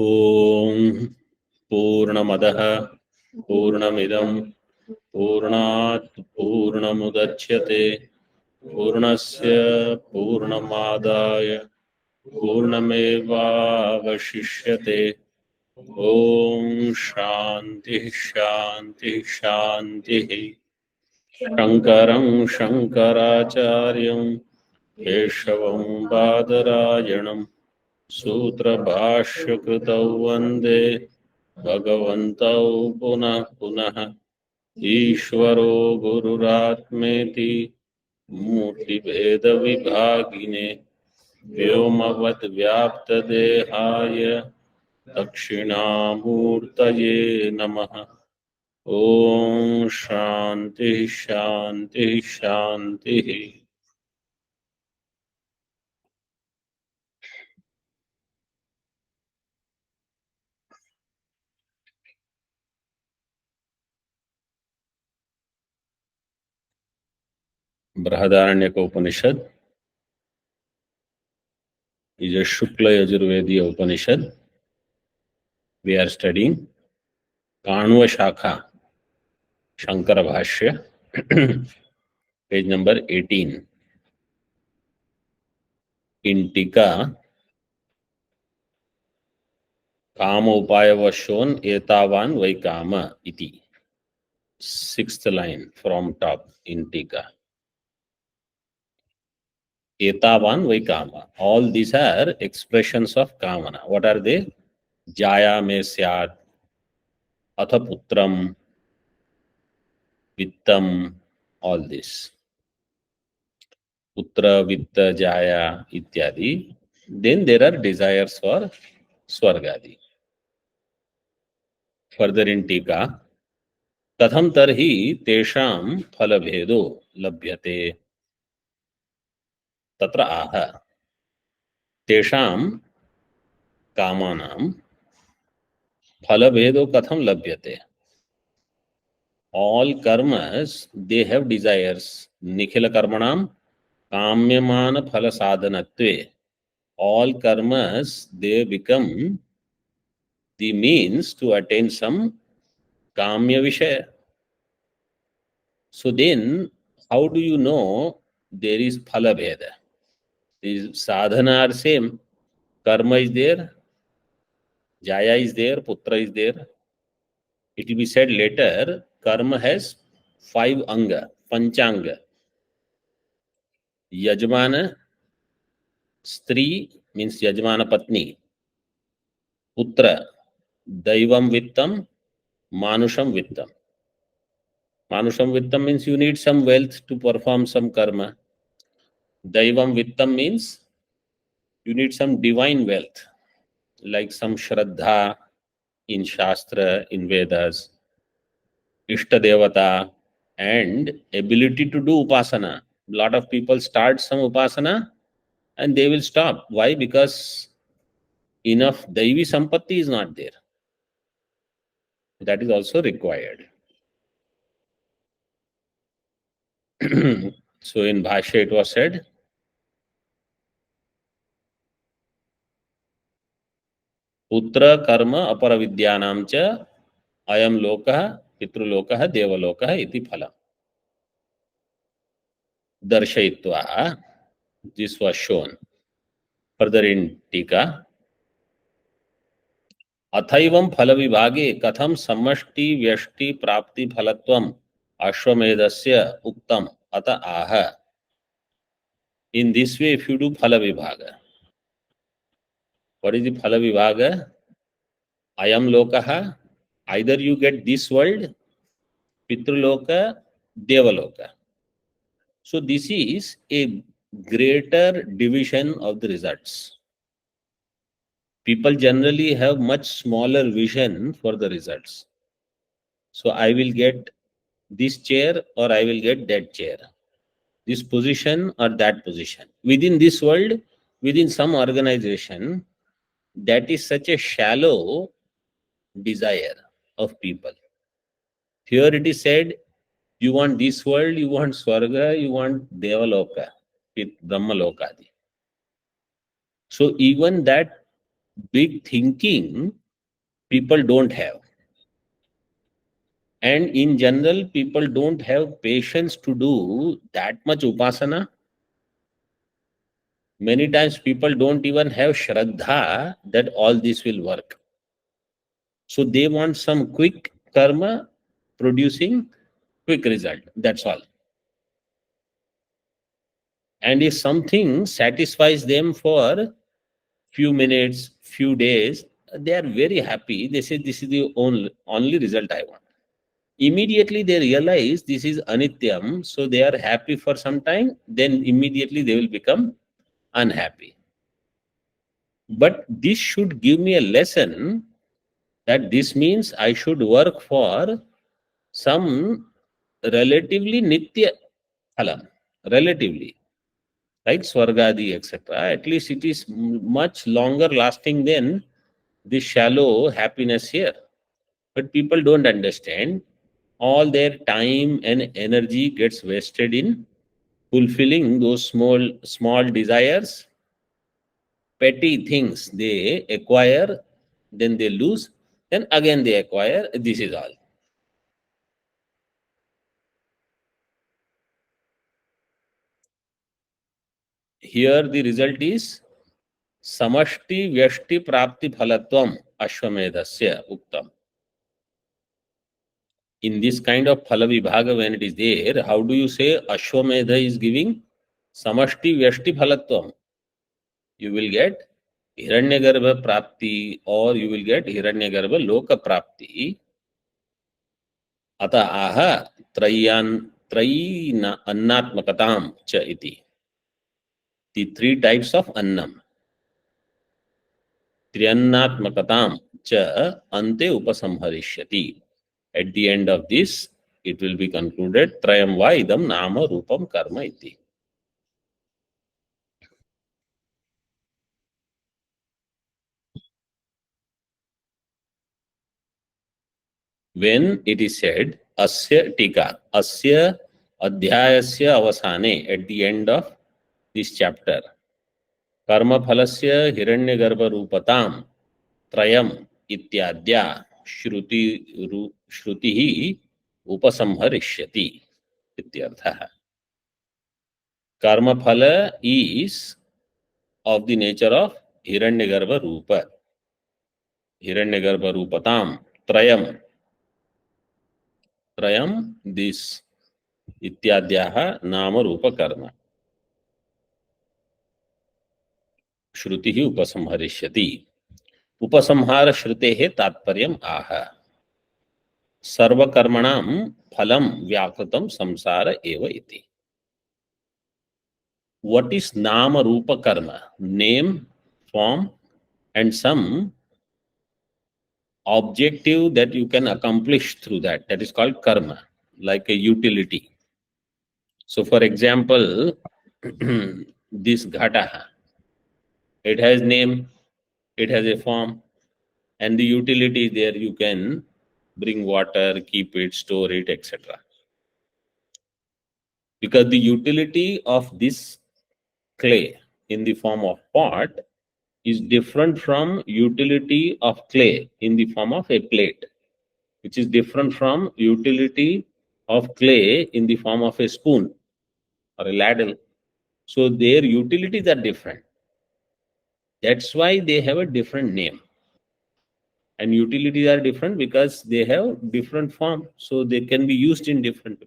ओम पूर्णमदः पूर्णमिदं पूर्णात् पूर्णमुदच्यते पूर्णस्य पूर्णमादाय पूर्णमेवावशिष्यते। ओम शांति शांति शांति। शंकरं शंकराचार्यं केशवं बादरायणं सूत्रभाष्यकृतौ वन्दे भगवन्तौ पुनः पुनः। ईश्वरो गुरुरात्मेति मूर्तिभेदविभागिने व्योमवद्व्याप्तदेहाय दक्षिणामूर्तये नमः। ओम शांति शांति शांति। Brihadaranyaka Upanishad is a Shukla Yajurvediya Upanishad. We are studying Kanva Shakha, Shankara Bhashya, page number 18. In Tika, Kama Upaya was shown Etavan Vaikama iti. Sixth line from top in Tika. Etavan Vaikama. All these are expressions of Kamana. What are they? Jaya me syat, atha putram, vittam, all this. Putra, vitta, jaya, ityadi. Then there are desires for Swargadi. Further in Tika, Katham tarhi tesham phalabhedo labhyate. Tatra aha. Tesham kamanam phalabhedo katham labhyate. All karmas, they have desires. Nikhila karmanam kamyamana phala sadhanatve. All karmas, they become the means to attain some kamya vishaya. So then, how do you know there is phala bheda? These sadhana are same. Karma is there, jaya is there, putra is there. It will be said later, karma has 5 anga, panchanga. Yajmana, stri means yajmana patni. Putra, daivam vittam, manusham vittam. Manusham vittam means you need some wealth to perform some karma. Daivam vittam means you need some divine wealth, like some shraddha in Shastra, in Vedas, Ishta Devata, and ability to do upasana. A lot of people start some upasana and they will stop. Why? Because enough Daivi Sampatti is not there. That is also required. So in Bhashya it was said, Putra karma aparavidyanam cha ayam lokah pitrulokah devalokah iti phala. Darshayitva, this was shown. Further in Tika, अथैवं फल विभागे कथम समष्टि व्यष्टि प्राप्ति फलत्वम अश्वमेधस्य उक्तम अत आह. In this way, if you do phala vibhaga, what is the phala vibhaga? Ayam lokaha, either you get this world, pitruloka, devaloka. So this is a greater division of the results. People generally have much smaller vision for the results. So I will get this chair or I will get that chair, this position or that position. Within this world, within some organization, that is such a shallow desire of people. Here it is said, you want this world, you want Swarga, you want Devaloka, Brahmalokadi. So even that big thinking people don't have. And in general, people don't have patience to do that much upasana. Many times people don't even have shraddha that all this will work. So they want some quick karma producing quick result. That's all. And if something satisfies them for few minutes, few days, they are very happy. They say this is the only result I want. Immediately they realize this is anityam, so they are happy for some time, then immediately they will become unhappy. But this should give me a lesson that this means I should work for some relatively nitya phalam, relatively, like Swargadi, etc. At least it is much longer lasting than this shallow happiness here. But people don't understand. All their time and energy gets wasted in fulfilling those small desires, petty things they acquire, then they lose, then again they acquire. This is all. Here the result is samashti vyashti prapti phalatvam ashwamedhasya uktam. In this kind of phala vibhaga, when it is there, how do you say ashwamedha is giving samashti vyashti phalatvam? You will get Hiranyagarbha Prapti or you will get Hiranyagarbha Loka Prapti. Ata aha trayina annatmakatam cha iti. The three types of annam. Triannatmakatam cha ante upasamharishyati. At the end of this, it will be concluded Trayam va idam nama rupam karma iti. When it is said asya tika, asya adhyayasya avasane, at the end of this chapter, कर्म फलस्य हिरण्यगर्भ रूपताम त्रयम इत्याद्या श्रुति श्रुति ही उपसंहरिष्यति इत्यर्थः. कर्म फल is of the nature of हिरण्यगर्भ रूप. हिरण्यगर्भ रूपताम त्रयम, त्रयम this इत्याद्याः नाम रूप कर्म. श्रुति ही उपसंहरिष्यति. उपसंहार श्रुते तात्पर्यम आह. सर्वकर्मणां फलं व्याकृतं संसार एव इति. What is nama rupa karma? Name, form, and some objective that you can accomplish through that. That is called karma, like a utility. So, for example, this ghata, it has name, it has a form, and the utility there you can bring water, keep it, store it, etc. Because the utility of this clay in the form of pot is different from utility of clay in the form of a plate, which is different from utility of clay in the form of a spoon or a ladle. So their utilities are different. That's why they have a different name. And utilities are different because they have different form. So they can be used in different.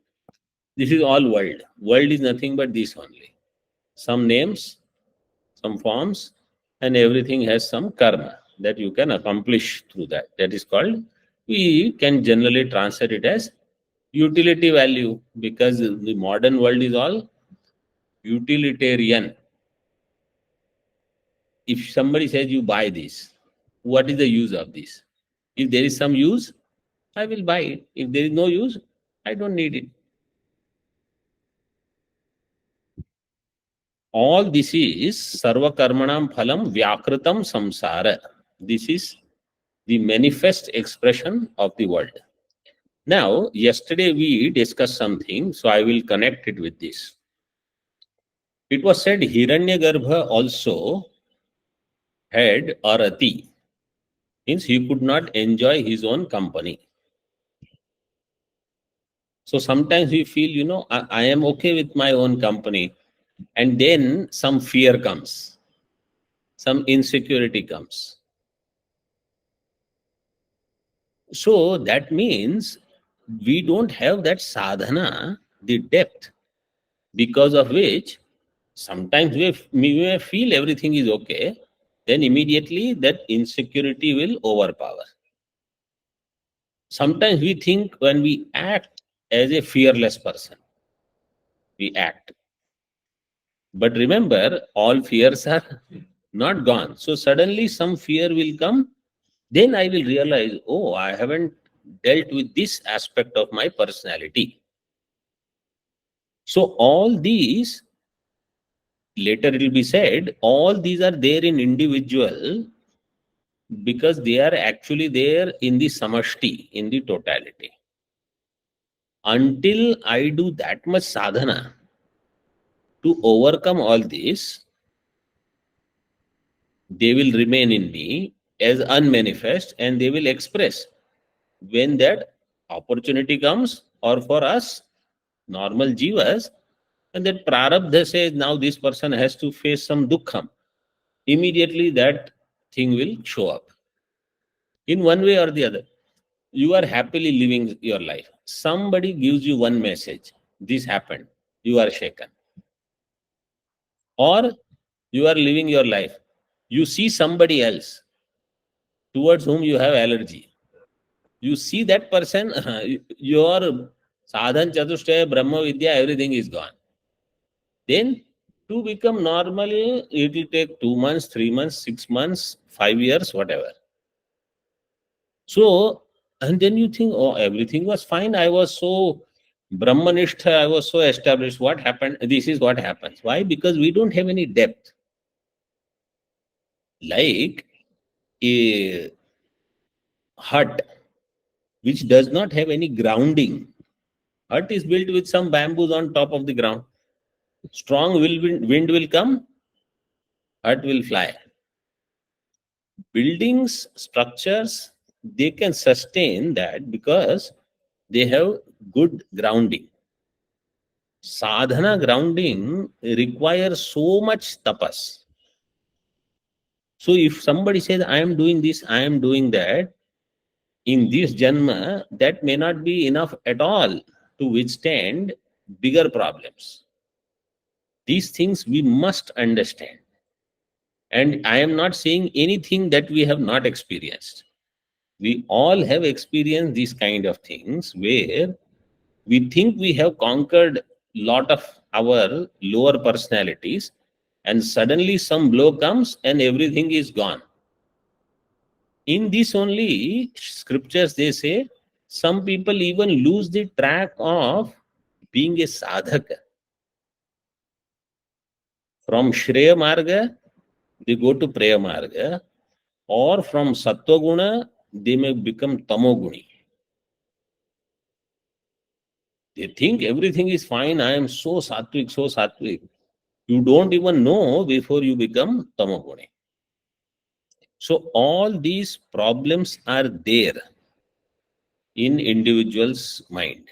This is all world. World is nothing but this only. Some names, some forms, and everything has some karma that you can accomplish through that. That is called, we can generally translate it as utility value, because the modern world is all utilitarian. If somebody says you buy this, what is the use of this? If there is some use, I will buy it. If there is no use, I don't need it. All this is sarva karmanam phalam vyakritam samsara. This is the manifest expression of the world. Now, yesterday we discussed something, so I will connect it with this. It was said Hiranyagarbha also had or ati, means he could not enjoy his own company. So sometimes we feel, I am okay with my own company, and then some fear comes, some insecurity comes. So that means we don't have that sadhana, the depth, because of which sometimes we may feel everything is okay, then immediately that insecurity will overpower. Sometimes we think when we act as a fearless person, we act. But remember, all fears are not gone. So suddenly some fear will come, then I will realize, oh, I haven't dealt with this aspect of my personality. So all these, later it will be said, all these are there in individual because they are actually there in the samashti, in the totality. Until I do that much sadhana to overcome all this, they will remain in me as unmanifest and they will express when that opportunity comes, or for us normal jivas, and that prarabdha says now this person has to face some dukkham, immediately that thing will show up in one way or the other. You are happily living your life, somebody gives you one message, this happened, you are shaken. Or you are living your life, you see somebody else towards whom you have allergy, you see that person, your sadhan chatushtaya brahma vidya, everything is gone. Then to become normal, it will take 2 months, 3 months, 6 months, 5 years, whatever. So, and then you think, oh, everything was fine. I was so Brahmanishtha, I was so established. What happened? This is what happens. Why? Because we don't have any depth. Like a hut which does not have any grounding. Hut is built with some bamboos on top of the ground. Strong wind will come, hut will fly. Buildings, structures, they can sustain that because they have good grounding. Sadhana grounding requires so much tapas. So if somebody says, I am doing this, I am doing that, in this janma, that may not be enough at all to withstand bigger problems. These things we must understand. And I am not saying anything that we have not experienced. We all have experienced these kind of things where we think we have conquered lot of our lower personalities, and suddenly some blow comes and everything is gone. In this only scriptures they say some people even lose the track of being a sadhaka. From Shreya Marga, they go to Preya Marga, or from Sattva Guna, they may become Tamoguni. They think everything is fine, I am so sattvic, so sattvic. You don't even know before you become Tamoguni. So all these problems are there in individual's mind.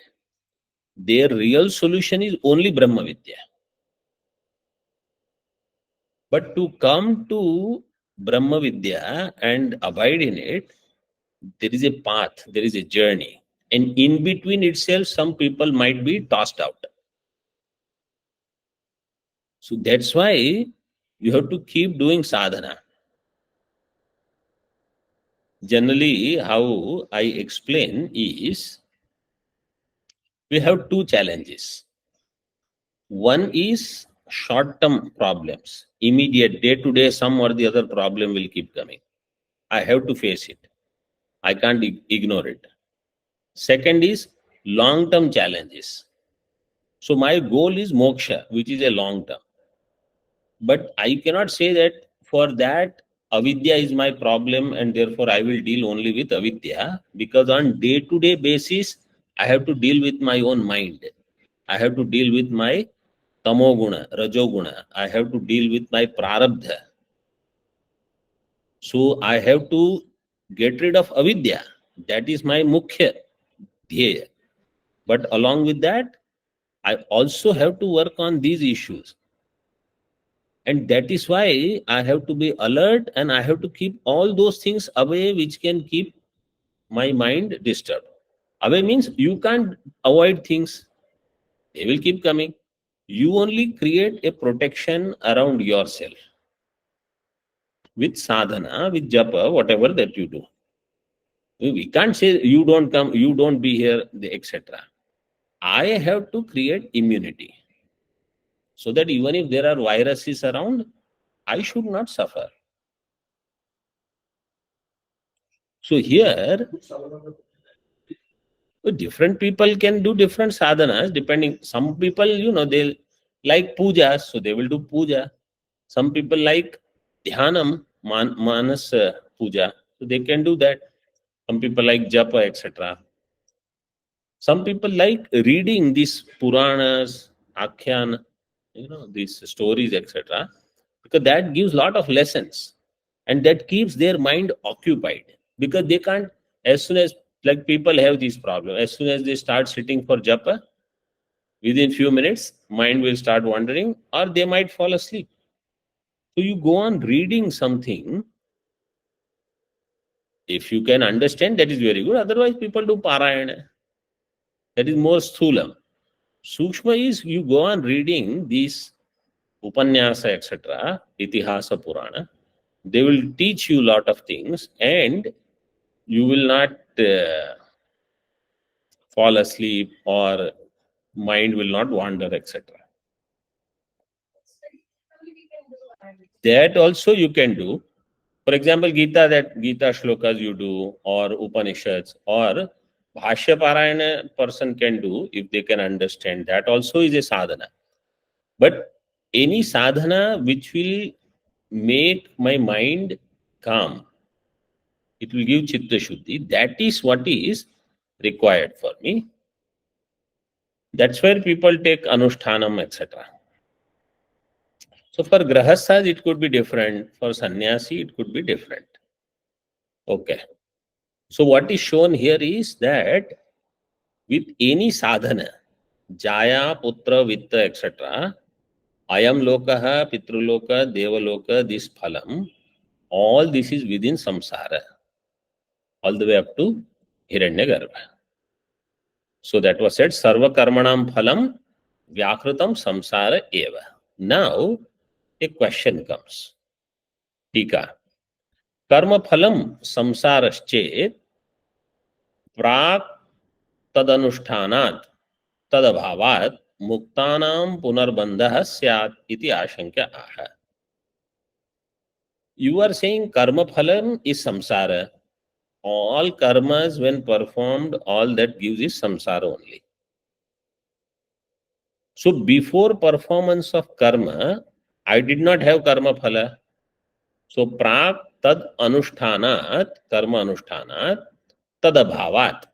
Their real solution is only Brahma Vidya. But to come to Brahma Vidya and abide in it, there is a path, there is a journey. And in between itself, some people might be tossed out. So that's why you have to keep doing sadhana. Generally, how I explain is we have two challenges. One is short term problems, immediate, day to day, some or the other problem will keep coming. I have to face it, I can't ignore it. Second is long term challenges. So, my goal is moksha, which is a long term. But I cannot say that for that avidya is my problem and therefore I will deal only with avidya, because on day to day basis I have to deal with my own mind. I have to deal with my tamoguna, rajoguna. I have to deal with my prarabdha. So I have to get rid of avidya. That is my mukhya dhyaya. But along with that, I also have to work on these issues. And that is why I have to be alert and I have to keep all those things away which can keep my mind disturbed. Away means you can't avoid things, they will keep coming. You only create a protection around yourself with sadhana, with japa, whatever that you do. We can't say you don't come, you don't be here, etc. I have to create immunity so that even if there are viruses around, I should not suffer. So here, different people can do different sadhanas depending. Some people, they like puja, so they will do puja. Some people like dhyanam, manas puja, so they can do that. Some people like japa, etc. Some people like reading these Puranas, Akhyan, these stories, etc. Because that gives lot of lessons and that keeps their mind occupied. Because they can't, as soon as, like people have this problem, as soon as they start sitting for japa, within few minutes, mind will start wandering or they might fall asleep. So you go on reading something. If you can understand, that is very good. Otherwise, people do parayana. That is more sthulam. Sukshma is you go on reading these upanyasa, etc., itihasa, Purana. They will teach you lot of things and you will not fall asleep or mind will not wander, etc. That also you can do. For example, Gita shlokas you do, or Upanishads, or Bhashya Parayana person can do if they can understand. That also is a sadhana. But any sadhana which will make my mind calm, it will give chitta shuddhi. That is what is required for me. That's where people take anushtanam, etc. So for grahasthas, it could be different. For sannyasi, it could be different. Okay. So what is shown here is that with any sadhana, jaya, putra, vitta, etc., ayam lokaha, pitruloka, devaloka, this phalam, all this is within samsara, all the way up to Hiranyagarbha. So that was said, sarva karmanam phalam vyakritam samsara eva. Now, a question comes. Tika. Karma phalam samsaraschet प्राक तदनुष्ठानात् तदभावात् मुक्तानां पुनर्बंधः स्यात् इति आशंका आह. You are saying karma phalam is samsara. All karmas when performed, all that gives is samsara only. So before performance of karma, I did not have karma phala. So prak tad anushtanat, karma anushtanat, tad abhavat,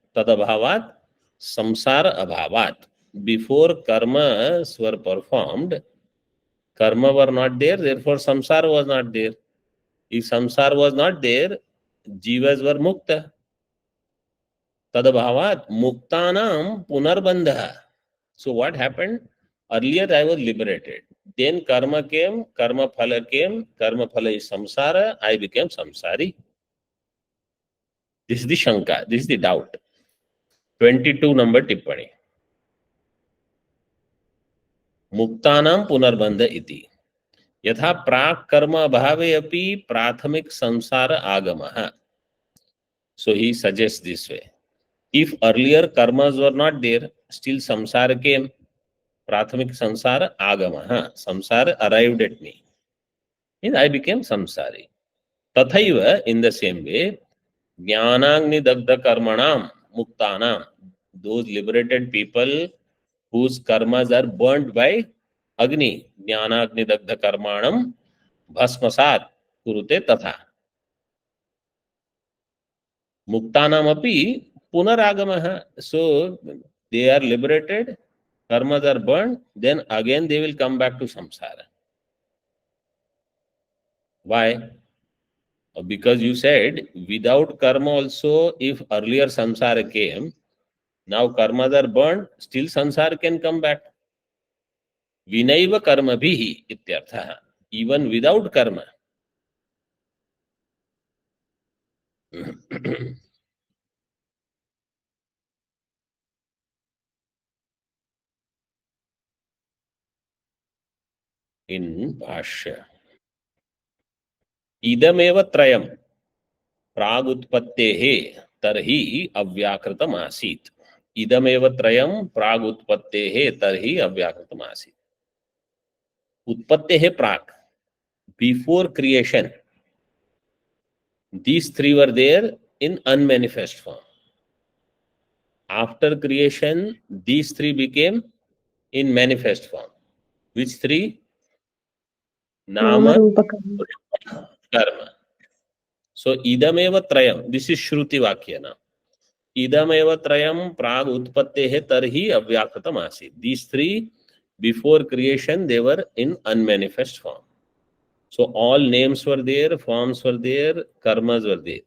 samsara abhavat. Before karmas were performed, karma were not there, therefore samsara was not there. If samsara was not there, jivas were mukta. Tadabhavat muktanam punarbandha. So what happened? Earlier I was liberated. Then karma came, karma phala is samsara, I became samsari. This is the shanka, this is the doubt. 22 number tippani. Muktanam punarbandha iti. यथा प्राक कर्म अभावे अपि प्राथमिक संसार आगमः. So he suggests this way. If earlier karmas were not there, still samsara came. Prathamic samsara agamaha. Samsara arrived at me. Means I became samsari. Tathaiva, in the same way, jnanagni dagdha karmanam muktanam. Those liberated people whose karmas are burnt by Agni. Jnanagni dagdha karmanam bhasmasat kurute tatha. Muktanam api punaragamaha. So they are liberated, karmas are burned, then again they will come back to samsara. Why? Because you said without karma also, if earlier samsara came, now karmas are burned, still samsara can come back. Vinaiva karma bhihi ityartha. Even without karma. In Bhashya. Idameva trayam प्रागुत्पत्तेः तर्हि अव्याकृतम् आसीत्. इदमेव त्रयं प्रागुत्पत्तेः तर्हि अव्याकृतम् आसीत्. उत्पत्तेः प्राक्, before creation, these three were there in unmanifest form. After creation, these three became in manifest form. Which three? Nama, Namarupakarma. karma. So idameva trayam, this is Shruti Vakya now. Idameva trayam prag utpattehe tarhi avyakritam asit. These three, before creation, they were in unmanifest form. So all names were there, forms were there, karmas were there.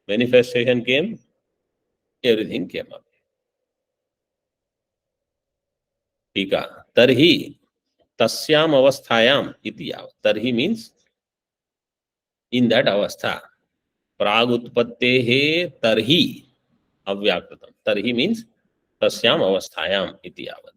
Manifestation came, everything came up. Tika. Tarhi tasyam avasthayam iti yav. Tarhi means in that avastha. Prag utpattehe tarhi avyakritam. Tarhi means tasyam avasthayam iti yavat.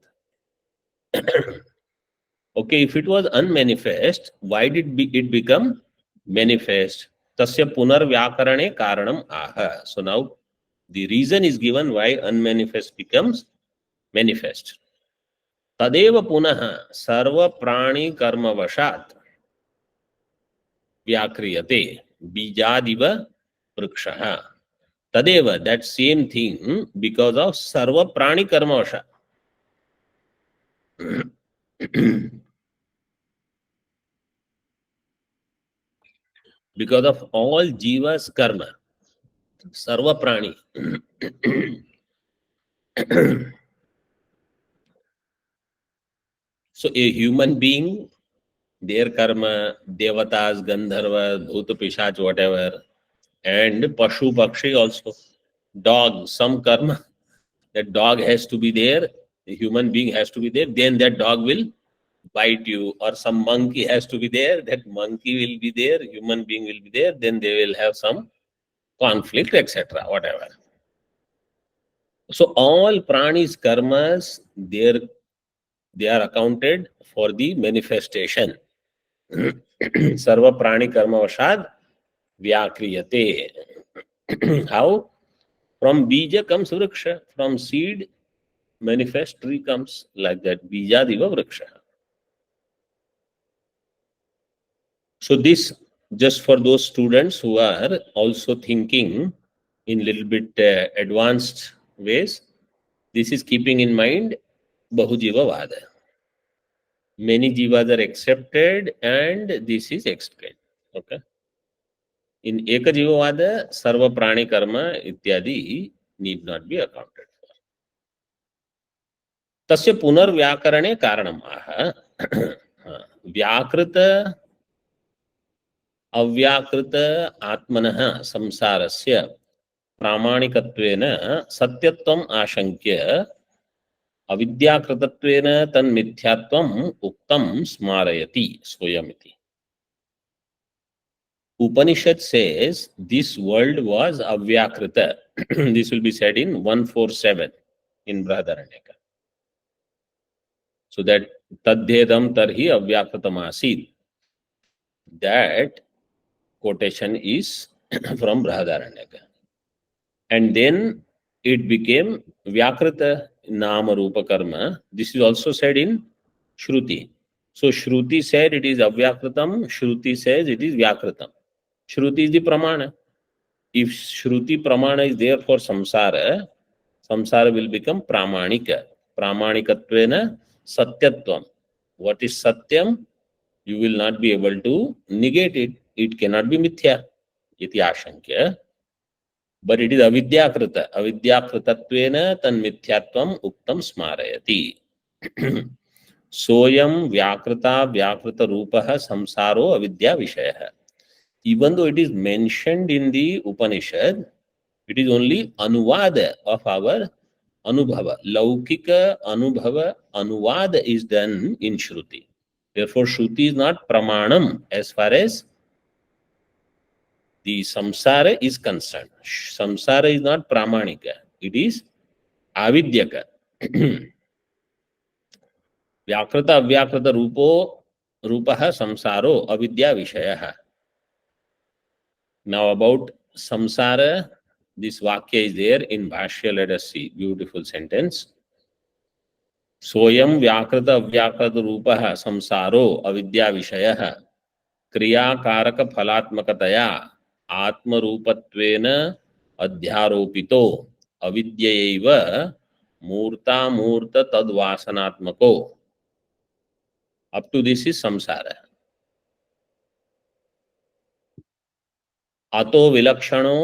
Okay, if it was unmanifest, why did it become manifest? Tasya punar vyakarane karanam aha. So now the reason is given why unmanifest becomes manifest. Tadeva punaha sarva prani karma vashat vyakriyate bijadiva vrikshaha. Tadeva, that same thing, because of sarva prani karma vashat. Because of all jivas karma, sarva prani. So a human being, their karma, devatas, gandharvas, bhuta, pishach, whatever, and pashu, pakshi also, dog, some karma, that dog has to be there, the human being has to be there, then that dog will bite you, or some monkey has to be there, that monkey will be there, human being will be there, then they will have some conflict, etc., whatever. So all pranis karmas, they are accounted for the manifestation. Sarva prani karma vashad vyakriyate. How? From bija comes vriksha. From seed, manifest tree comes, like that. Bija diva vriksha. So this, just for those students who are also thinking in little bit advanced ways, this is keeping in mind Bahujiva Vada. Many jivas are accepted and this is excluded. Okay. In Ekajiva Vada, Sarva Prani Karma ityadi need not be accounted for. Tasya punar vyakarane karanam aha. Vyakrita अव्याकृत आत्मनः संसारस्य प्रामाणिकत्वेन सत्यत्वम् आशंक्य अविद्याकृतत्वेन तन्मिथ्यात्वम् उक्तं स्मारयति स्वयमिति. Upanishad says this world was avyakrita. This will be said in 147 in Brihadaranyaka. So that tadhyedam tarhi avyakritam asid. That quotation is from Brihadaranyaka. And then it became Vyakrita Nama Rupa Karma. This is also said in Shruti. So Shruti said it is Avyakritam, Shruti says it is Vyakritam. Shruti is the Pramana. If Shruti Pramana is there for Samsara, Samsara will become Pramanika. Pramanikattvena Satyatvam. What is Satyam? You will not be able to negate it. It cannot be Mithya. Iti Ashankya. But it is avidyakrita. Avidyakritatvena tanmithyatvam uktam smarayati. Soyam vyakrita vyakrita rupaha samsaro avidya vishayah. Even though it is mentioned in the Upanishad, it is only anuvada of our anubhava. Laukika anubhava anuvada is done in Shruti. Therefore, Shruti is not pramanam as far as the samsara is concerned. Samsara is not pramanika. It is avidyaka. व्याकृत अव्याकृत रूपो रूपः संसारो अविद्या विषयः. Now about samsara, this vakya is there in Bhashya. Let us see. Beautiful sentence. Soyam व्याकृत अव्याकृत रूपः संसारो अविद्या विषयः क्रियाकारक फलात्मकतया आत्मरूपत्वेन अध्यारोपितो अविद्यैव मूर्तामूर्त तद्वासनात्मको. Up to this is samsara. अतो विलक्षणो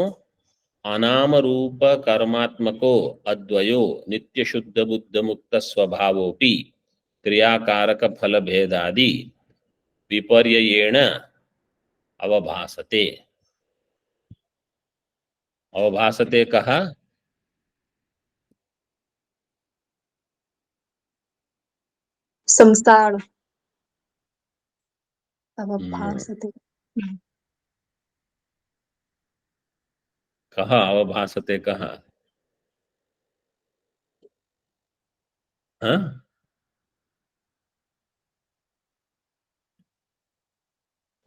अनाम रूप कर्मात्मको अद्वयो नित्य शुद्ध बुद्ध मुक्त स्वभावोपि क्रियाकारक फल भेदादि विपर्ययेण अवभासते. अवभासते कहा? संसार अवभासते. कहा अवभासते कहा? हाँ?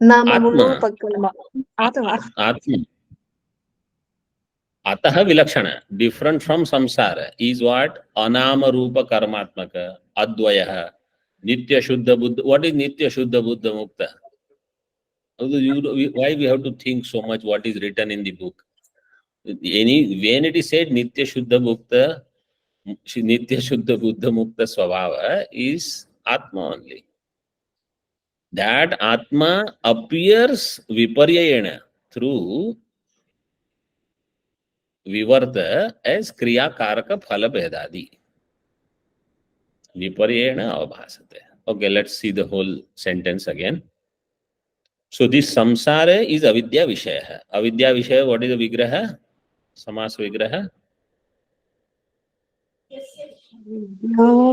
नामरूपकर्म आत्मा. आत्म अतः विलक्षण डिफरेंट फ्रॉम संसार इज व्हाट? अनाम रूप कर्मात्मक अद्वयः नित्य शुद्ध बुद्ध. व्हाट इज नित्य शुद्ध बुद्ध मुक्त? Why we have to think so much what is written in the book? When it is said nitya shuddha mukta, nitya shuddha buddha mukta swabhava is atma only. That atma appears viparyayena through vivarta as kriya karaka phala bhedadi. Viparyayena avabhasate. Okay, let's see the whole sentence again. So this samsara is avidya vishaya. Avidya vishaya, what is the vigraha? Samas vigraha?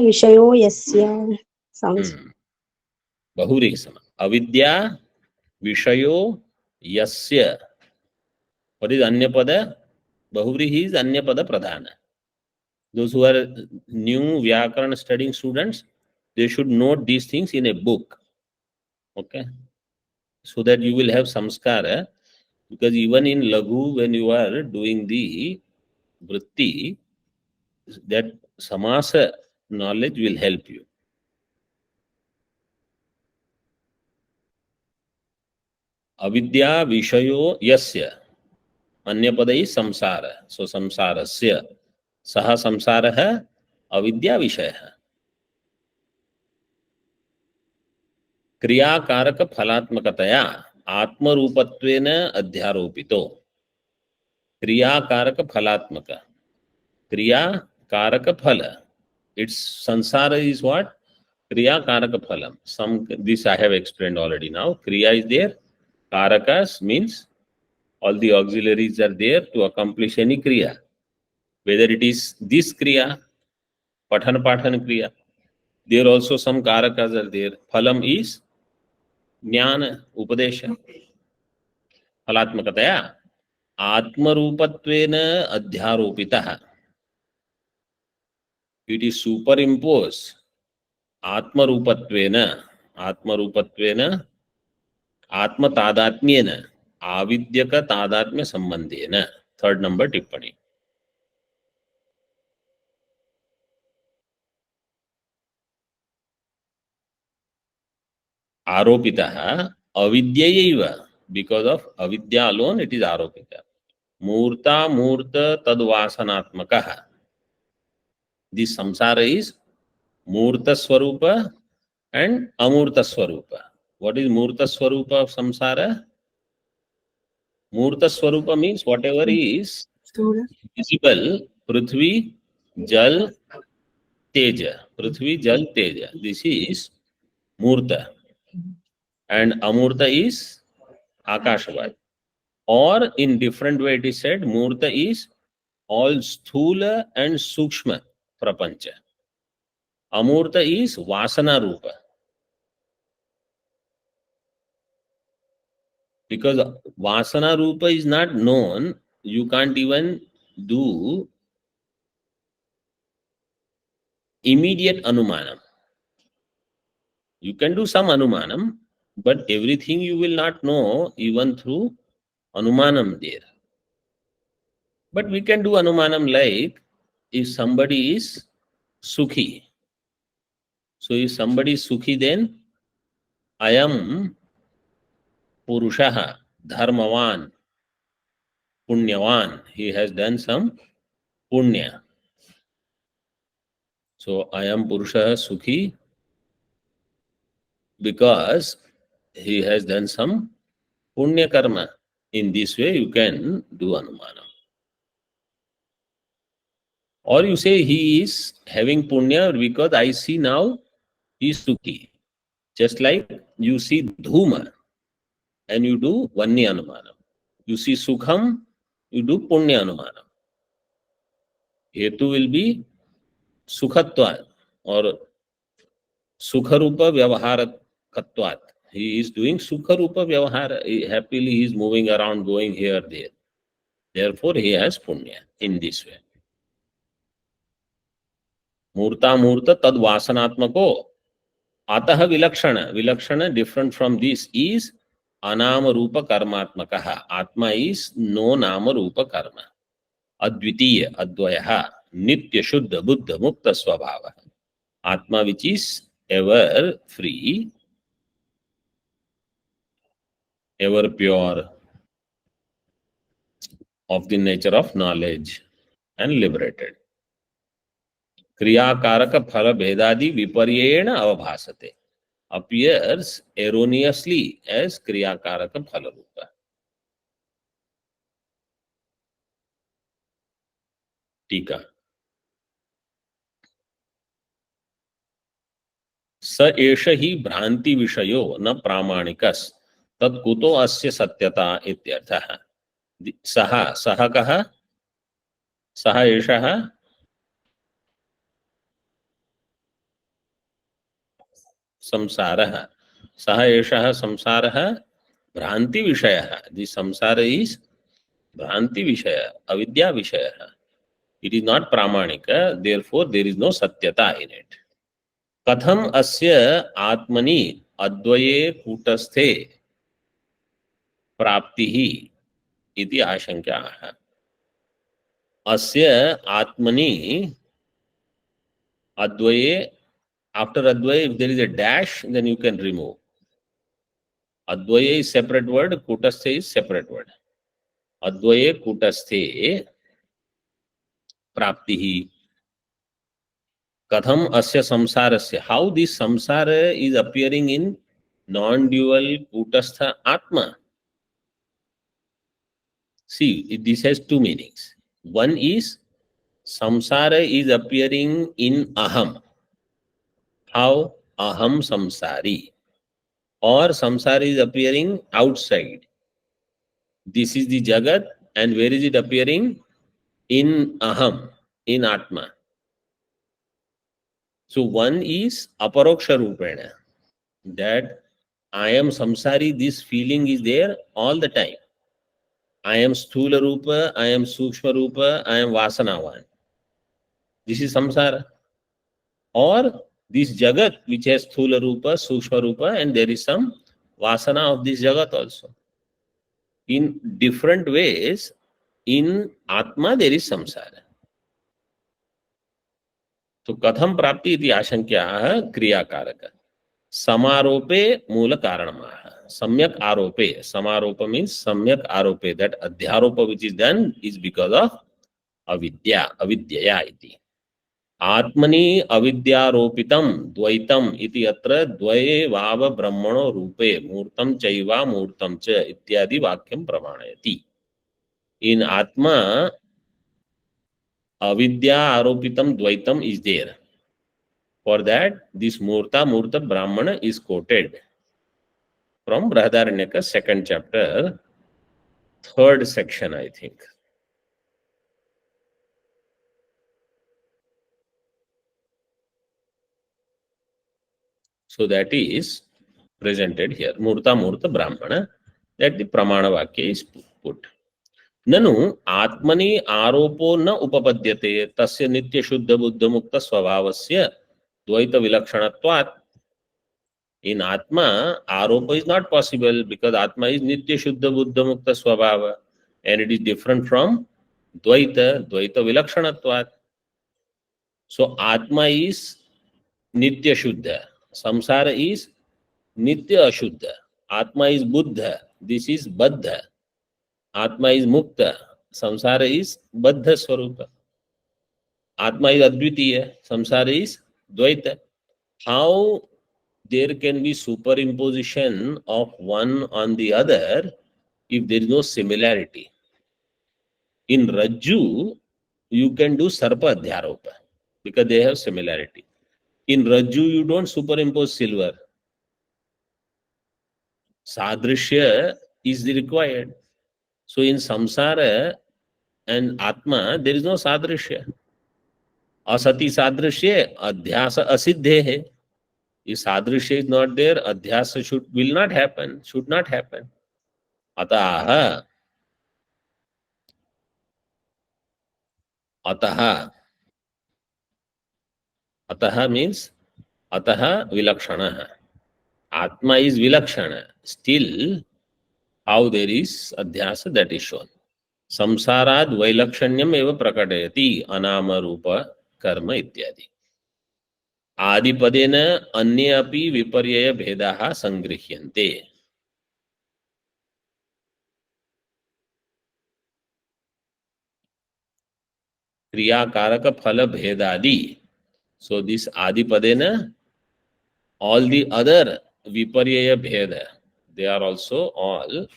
विषयो यस्य. Sounds. बहुव्रीहि सम. अविद्या विषयो यस्य. What is अन्यपद? बहुव्रीहि is अन्यपद pradhana. Those who are new Vyakarana studying students, they should note these things in a book. Okay? So that you will have samskara. Because even in Laghu, when you are doing the vritti, that samasa knowledge will help you. Avidya vishayo yasya. अन्यपदै संसार. सो संसारस्य सह संसारः अविद्या विषयः. क्रियाकारक फलात्मकतया आत्मरूपत्वेन अध्यारोपितो. क्रियाकारक फलात्मक. क्रिया कारक फल. Its sansara is what? Kriya karaka phalam. This I have explained already now. Kriya is there. Karakas means all the auxiliaries are there to accomplish any kriya. Whether it is this kriya, pathan kriya, there also some karakas are there. Phalam is jnana, upadesha. Phalatmakataya atmarupattvena adhyaropitah. It is superimposed. Atmarupattvena आत्म तादात्म्येन आविद्यक तादात्म्य संबंधेन. Third number टिप्पणी. आरोपितः अविद्यैव. Because of अविद्या alone it is आरोपित. मूर्ता मूर्त तद्वासनात्मकः. This संसार is मूर्त स्वरूप and amurta swarupa. What is murta swarupa of samsara? Murta swarupa means whatever is visible, prithvi, jal, teja. Prithvi, jal, teja. This is murta. And amurta is Akashavad. Or in different way it is said, Murta is all sthula and sukshma prapancha. Amurta is Vasana Rupa. Because Vasana Rupa is not known, you can't even do immediate Anumanam. You can do some Anumanam, but everything you will not know even through Anumanam there. But we can do Anumanam like if somebody is Sukhi. So if somebody is Sukhi, then Ayam Purushaha Dharmavan Punyavan. He has done some Punya. So Ayam Purushaha Sukhi because he has done some Punya Karma. In this way you can do Anumanam. Or you say he is having Punya because I see now he is Sukhi. Just like you see Dhuma and you do Vanni Anumanam. You see Sukham, you do Punya Anumanam. Hetu will be Sukhatvat or Sukharupa Vyavaharakatvat. He is doing Sukharupa Vyavahara. Happily he is moving around, going here, there. Therefore he has Punya in this way. Murta Murta Tad Vasanatmako. Ataha Vilakshana. Vilakshana different from this is Anama Rupa Karmatmakaha. Atma is no Nama Rupa Karma. Advitiya, Advayaha, Nitya Shuddha Buddha Mukta Swabhava. Atma which is ever free, ever pure, of the nature of knowledge and liberated. Kriya Karaka Phala Bhedadi Viparyena Avabhasate. Appears erroneously as Kriya Karaka Phala Rupa. Tika. स एष ही भ्रांति विषयो न प्रामाणिकस् तत्कुतो अस्य सत्यता इत्यर्थः. सः सः कः? सः एषः संसारः. सः एषः संसारः भ्रांति विषयः. दि संसार इज भ्रांति विषय, अविद्या विषयः. It is not प्रामाणिक, therefore there is no satyata in it. कथम अस्य आत्मनि अद्वये कूटस्थे प्राप्ति ही इति आशंकाः. अस्य आत्मनि advaye, after advaye if there is a dash then you can remove. Advaye is separate word, kutasthe is separate word. Advaye kutasthe praptihi. Katham asya samsarasya. How this samsara is appearing in non-dual kutastha atma. See, this has two meanings. One is samsara is appearing in aham. How? Aham samsari. Or samsara is appearing outside. This is the jagat, and where is it appearing? In aham, in atma. So one is aparoksha rupena, that I am samsari, this feeling is there all the time. I am sthula rupa, I am sukshma rupa, I am vasanavan. This is samsara. Or this jagat which has sthula rupa, sukshma rupa, and there is some vasana of this jagat also. In different ways, in atma there is samsara. So katham prapti iti ashankya kriya karaka. Samarope mula karanamaha. Samyak arope. Samaropa means samyak arope. That adhyaropa which is done is because of avidya. Avidyaya iti. Atmani avidyaropitam dvaitam iti atra dvaye vava brahmano rupe murtam chaiva murtam cha ityadi vakyam pramanayati. In atma, avidya aropitam dvaitam is there. For that, this murta brahmana is quoted. from Brihadaranyaka, second chapter, third section, I think. So that is presented here. Murta Murta Brahmana, that the Pramana Vakya is put. Nanu Atmani Aropo na upapadyate tasya nitya shuddha buddha mukta swabhavasya dvaita vilakshanatvat. In Atma, Aropa is not possible because Atma is nitya shuddha buddha mukta swabhava and it is different from Dvaita, Dvaita vilakshanatvat. So Atma is nitya shuddha, samsara is nitya ashuddha. Atma is buddha, this is baddha. Atma is mukta, samsara is baddha swarupa. Atma is advitiya, samsara is dvaita. How there can be superimposition of one on the other if there is no similarity? In Rajju, you can do Sarpa Adhyaropa because they have similarity. In Rajju, you don't superimpose silver. Sadrishya is required. So in Samsara and Atma, there is no Sadrishya. Asati Sadrishya, Adhyasa Asiddhe hai. If Sadrishya is not there, Adhyasa will not happen, should not happen. Ataha, Ataha, Ataha means Ataha Vilakshana. Atma is Vilakshana. Still, how there is Adhyasa, that is shown. Samsarad Vailakshanyam eva prakatayati anama rupa karma ityadi. आदिपदेन अन्ये अपि विपर्यय भेदाः संगृह्यन्ते. क्रियाकारक फल भेदादि. So this adipadena, all the other viparyaya bheda, they are also all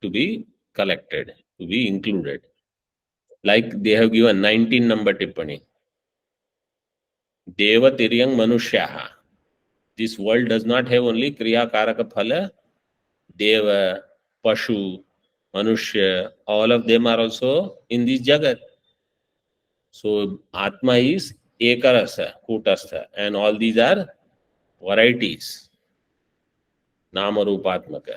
to be collected, to be included. Like they have given 19 number tippani. Deva tiryang manushyaha. This world does not have only kriya karaka phala, deva, pashu, manushya, all of them are also in this jagat. So atma is ekarasa, kutastha, and all these are varieties, nama rupatmaka.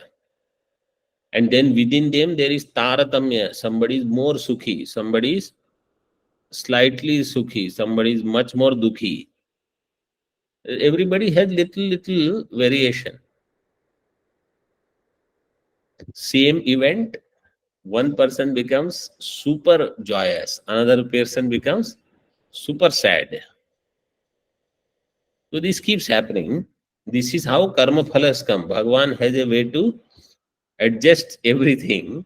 And then within them there is taratamya. Somebody is more sukhi, somebody is slightly sukhi, somebody is much more dukhi. Everybody has little variation. Same event, one person becomes super joyous, another person becomes super sad. So this keeps happening. This is how karma phalas come. Bhagavan has a way to adjust everything.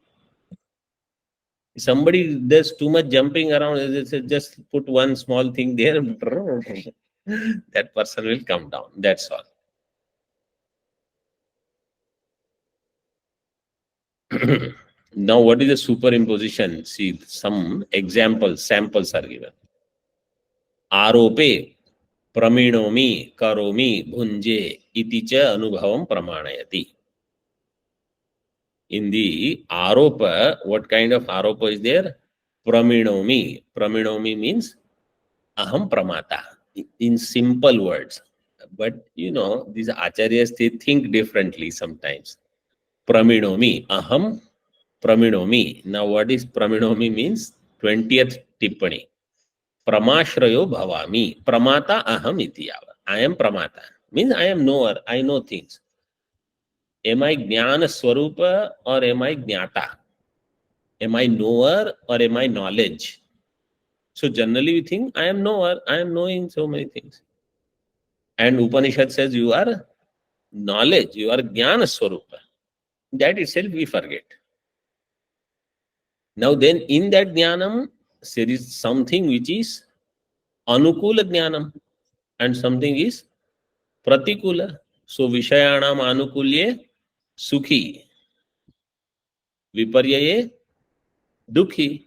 Somebody does too much jumping around, just put one small thing there, that person will come down. That's all. Now, what is the superimposition? See, some examples, samples are given. Arope, praminomi, karomi, bhunje, iti cha anubhavam pramanayati. In the aropa, what kind of aropa is there? Praminomi. Praminomi means aham pramata. In simple words. But you know, these acharyas, they think differently sometimes. Praminomi. Aham praminomi. Now what is praminomi means? 20th tippani. Pramashrayo bhavami. Pramata aham ityava. I am pramata. Means I am knower. I know things. Am I jnana swarupa or am I jnata? Am I knower or am I knowledge? So generally we think I am knower. I am knowing so many things. And Upanishad says you are knowledge. You are jnana swarupa. That itself we forget. Now then in that jnanam, there is something which is anukula jnanam and something is pratikula. So vishayanam anukulye sukhi, viparyaye dukhi.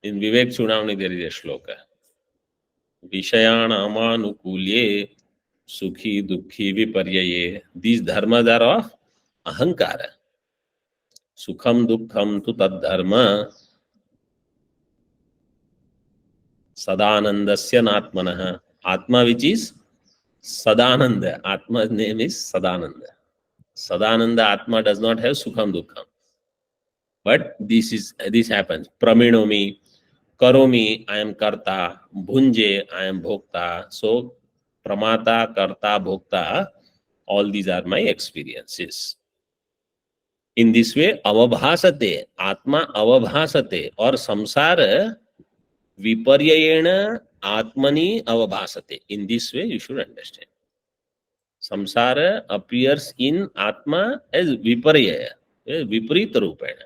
In Vivek Chudamani there is a shloka. Vishayanam anukulye Sukhi, Dukhi, Viparyaye. These dharmas are of ahankara. Sukham, Dukkham tu tad dharma Sadanandasya Natmanah. Atma, which is Sadananda. Atma's name is Sadananda. Sadananda Atma does not have Sukham, Dukkham. But this happens. Praminomi, Karomi, I am Karta. Bhunje, I am Bhokta. So, Pramata, Karta, Bhokta, all these are my experiences. In this way, avabhasate, Atma avabhasate, or samsara viparyayena Atmani avabhasate. In this way, you should understand. Samsara appears in Atma as viparyaya, viparita rupena.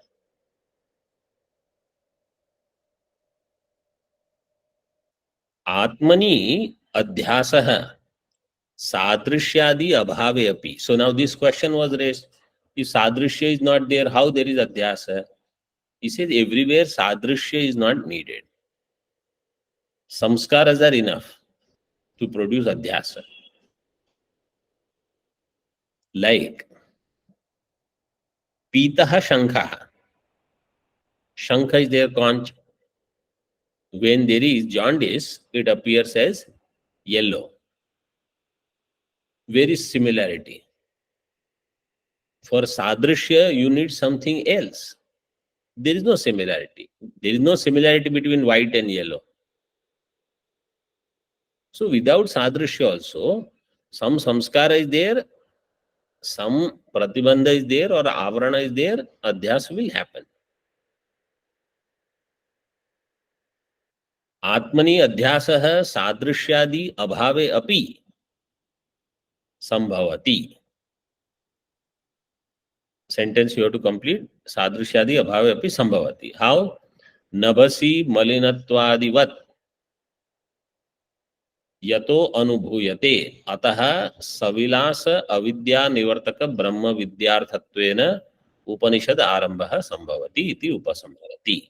Atmani adhyasah sadrishyadi abhave api. So now this question was raised. If sadrishya is not there, how there is adhyasa? He says everywhere sadrishya is not needed. Samskaras are enough to produce adhyasa. Like Pitaha Shankha. Shankha is their conch. When there is jaundice, it appears as yellow. Where is similarity? For sadrishya, you need something else. There is no similarity. There is no similarity between white and yellow. So without sadrishya also, some samskara is there, some pratibandha is there, or avarana is there, adhyas will happen. Atmani adhyasah sadrishyadi abhave api sambhavati. Sentence you have to complete. Sadrishyadi abhave api sambhavati. How? Nabasi malinatwadivat yato anubhuyate atah savilas avidya nivartaka brahma vidyarthatvena Upanishad arambah sambhavati iti upasambhavati.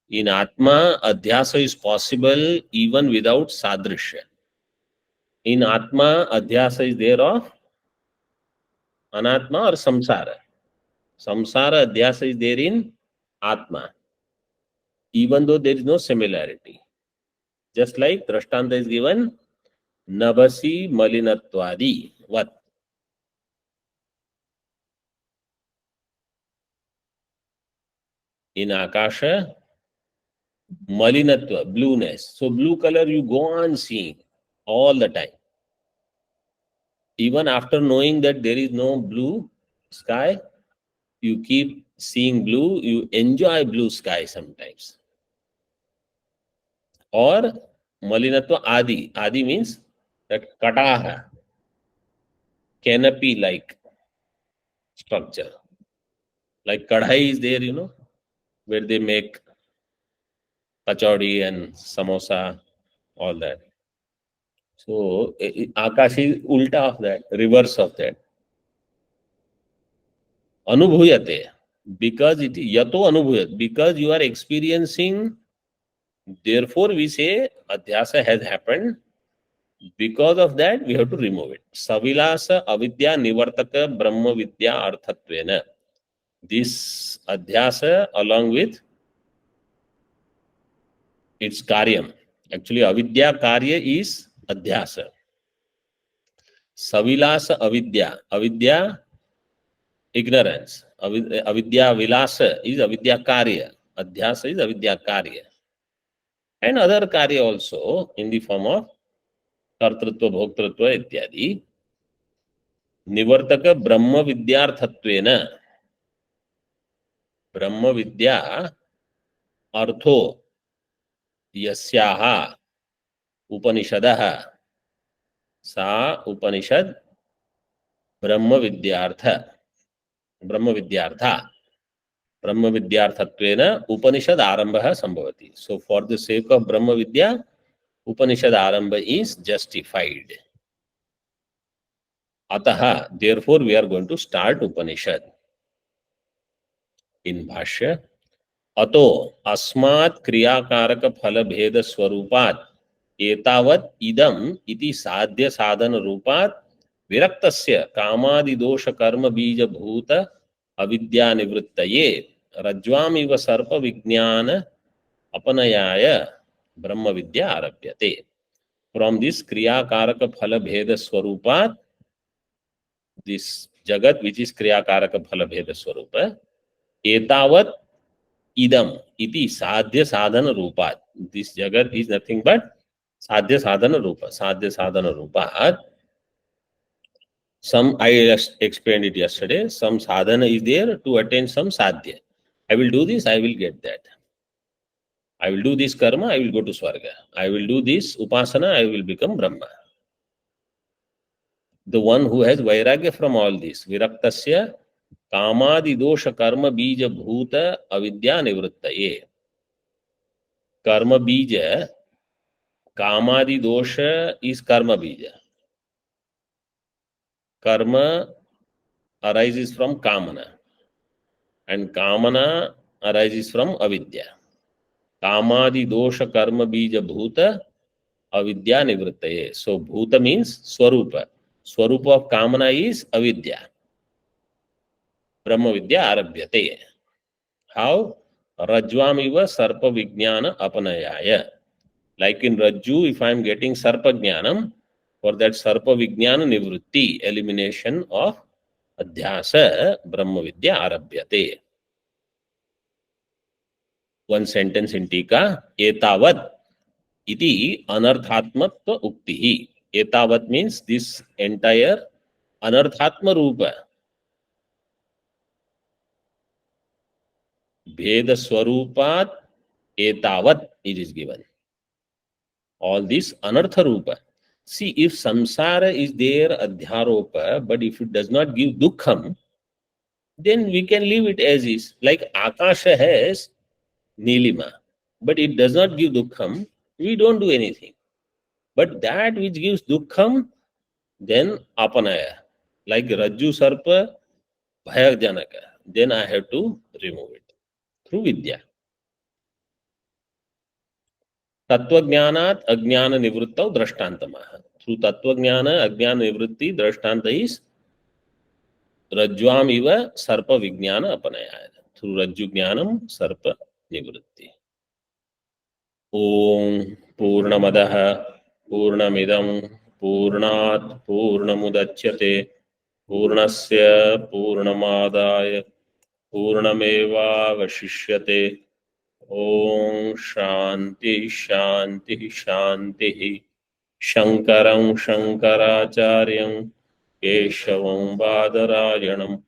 In Atma, adhyasa is possible even without sadrishya. In Atma, adhyasa is there of Anatma or Samsara. Samsara adhyasa is there in Atma, even though there is no similarity. Just like Drashtanta is given, Nabasi Malinatwadi. What? In Akasha, Malinatva, blueness. So blue color you go on seeing all the time. Even after knowing that there is no blue sky, you keep seeing blue, you enjoy blue sky sometimes. Or Malinatva Adi. Adi means that Kataha, canopy like structure. Like Kadhai is there, where they make kachori and samosa, all that. So Akash is ulta of that, reverse of that. Anubhuyate, because it is yato anubhuyat, because you are experiencing, therefore we say adhyasa has happened. Because of that, we have to remove it. Savilasa avidya nivartaka brahma vidya arthatvena. This adhyasa along with its karyam. Actually, avidya karya is adhyasa. Savilasa avidya. Avidya, ignorance. Avidya vilasa is avidya karya. Adhyasa is avidya karya. And other karya also in the form of kartritva, bhoktritva, ityadi. Nivartaka brahma vidyarthatvena. Brahma vidya अर्थो यस्याः उपनिषदः सा उपनिषद ब्रह्म विद्यार्था ब्रह्म विद्यार्थत्वेन उपनिषद आरंभः संभवति. So for the sake of ब्रह्म विद्या उपनिषद आरंभ is justified. अतः therefore we are going to start Upanishad. In भाष्य अतो अस्मात् क्रियाकारक फल भेद स्वरूपात् एतावत् इदम् इति साध्य साधन रूपात् विरक्तस्य कामादिदोष कर्म बीज भूत अविद्या निवृत्तये रज्ज्वामिव सर्प विज्ञान अपनयाय ब्रह्म विद्या आरभ्यते. From this kriya karaka phala bheda swarupat, this jagat which is kriya karaka phala bheda swarupa, etavat idam iti sadhya sadhana rupat. This jagat is nothing but sadhya sadhana rupa. Sadhya sadhana rupat. Some I just explained it yesterday. Some sadhana is there to attain some sadhya. I will do this, I will get that. I will do this karma, I will go to Swarga. I will do this upasana, I will become Brahma. The one who has vairagya from all this, viraktasya kamadi dosha karma bija bhuta avidya nivrittaye. Karma bija, kamadi dosha is karma bija. Karma arises from kamana, and kamana arises from avidya. Kamadi dosha karma bija bhuta avidya nivrittaye. So bhuta means swarupa. Swarupa of kamana is avidya. Brahma vidya arabhyate. How? Rajvamiva sarpa vijnana apanayaya. Like in Rajju, if I am getting sarpa jnanam, for that sarpa vijnana nivritti, elimination of adhyasa, Brahma vidya arabhyate. One sentence in Tika, etavad iti anarthatmatva uktihi. Etavat means this entire anarthatma rupa. Bheda swarupat etavat it is given. All this anartha rupa. See, if samsara is there adhyaropa, but if it does not give dukkham, then we can leave it as is. Like Akasha has Nilima, but it does not give dukkham, we don't do anything. But that which gives dukkham, then apanaya. Like Rajju Sarpa, Bhayajanaka, then I have to remove it through Vidya. Tattvajnanat ajnana nivrittau drashtantamaha. Through Tattvajnana, ajnana nivritti, drashtanta is Rajjvam iva sarpa vijnana apanaya. Through Rajju jnanam sarpa nivritti. Om Purnamadaha Purnamidam Purnat Purnamudachyate Purnasya Purnamadaya Purnameva Vashishyate. Om Shanti Shanti Shanti. Shankaram Shankaracharyam Keshavam Badarayanam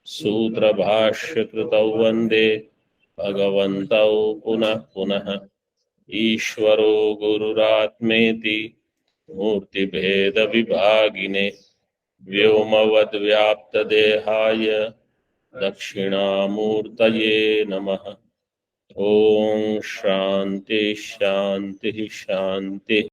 Sutra Bhashya Kritau Vande Bhagavantau Punah Punah Ishvaro Gururatmeti Murtibheda Vibhagine Vyomavad Vyapta Dehaya Dakshinamurtaye Namaha. Om Shanti Shanti Shanti.